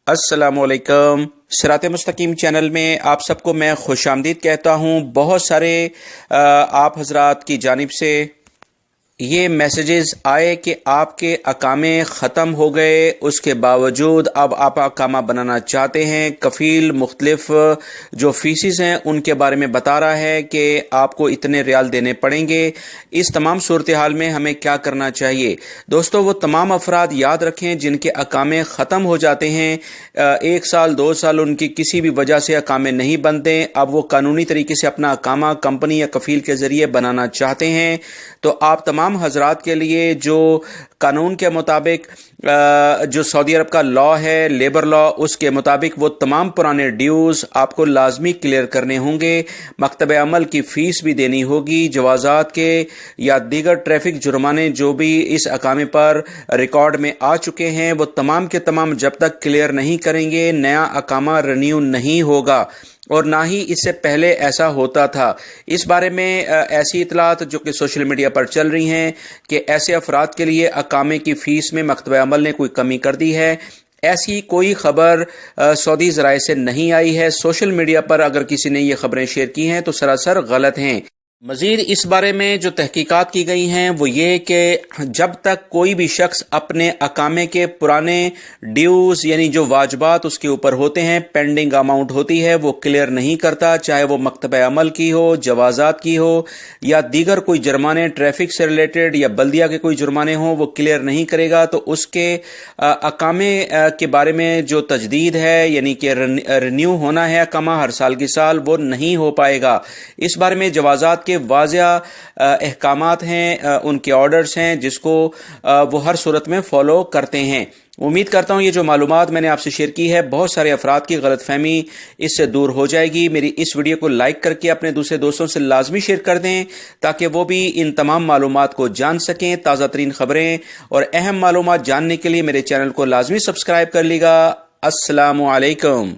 अस्सलामुअलैकुम। सिरात मुस्तकीम चैनल में आप सबको मैं खुश आमदीद कहता हूँ। बहुत सारे आप हजरात की जानिब से ये मैसेजेस आए कि आपके अकामे ख़त्म हो गए, उसके बावजूद अब आप अकामा बनाना चाहते हैं। कफ़ील मुख्तलिफ जो फ़ीसिस हैं उनके बारे में बता रहा है कि आपको इतने रियाल देने पड़ेंगे। इस तमाम सूरत हाल में हमें क्या करना चाहिए? दोस्तों, वो तमाम अफराद याद रखें जिनके अकामे ख़त्म हो जाते हैं, 1 साल 2 साल उनकी किसी भी वजह से अकामे नहीं बनते, अब वो कानूनी तरीके से अपना अकामा कंपनी या कफ़ील के ज़रिए बनाना चाहते हैं, तो आप तमाम हजरात के लिए जो कानून के मुताबिक जो सऊदी अरब का लॉ है, लेबर लॉ, उसके मुताबिक वो तमाम पुराने ड्यूज़ आपको लाजमी क्लियर करने होंगे। मकतब अमल की फ़ीस भी देनी होगी। जवाज़ात के या दीगर ट्रैफिक जुर्माने जो भी इस अकामे पर रिकॉर्ड में आ चुके हैं, वो तमाम के तमाम जब तक क्लियर नहीं करेंगे नया अकामा रिन्यू नहीं होगा, और ना ही इससे पहले ऐसा होता था। इस बारे में ऐसी इतलात जो कि सोशल मीडिया पर चल रही हैं कि ऐसे अफराद के लिए अकामे की फ़ीस में मकतब अमल ने कोई कमी कर दी है। ऐसी कोई खबर सऊदी ज़राए से नहीं आई है। सोशल मीडिया पर अगर किसी ने ये खबरें शेयर की हैं तो सरासर गलत हैं। मज़ीद इस बारे में जो तहकीकात की गई हैं वो ये कि जब तक कोई भी शख्स अपने अकामे के पुराने ड्यूज़ यानी जो वाजबात उसके ऊपर होते हैं, पेंडिंग अमाउंट होती है, वो क्लियर नहीं करता, चाहे वो मकतब अमल की हो, जवाज़ात की हो या दीगर कोई जुर्माने ट्रैफिक से रिलेटेड या बल्दिया के कोई जुर्माने हों, वो क्लियर नहीं करेगा, तो उसके अकामे के बारे में जो तजदीद है यानी कि रिन्यू होना है अकामा हर साल की साल, वो नहीं हो पाएगा। इस बारे में जवाज़ात के वाज़िया अहकामात हैं, उनके ऑर्डर्स हैं जिसको वो हर सूरत में फॉलो करते हैं। उम्मीद करता हूँ ये जो मालूमात मैंने आपसे शेयर की है, बहुत सारे अफराद की गलतफहमी इससे दूर हो जाएगी। मेरी इस वीडियो को लाइक करके अपने दूसरे दोस्तों से लाजमी शेयर कर दें ताकि वो भी इन तमाम मालूमात को जान सकें। ताज़ा तरीन खबरें और अहम मालूमात जानने के लिए मेरे चैनल को लाजमी सब्सक्राइब कर लीजिएगा। अस्सलामु अलैकुम।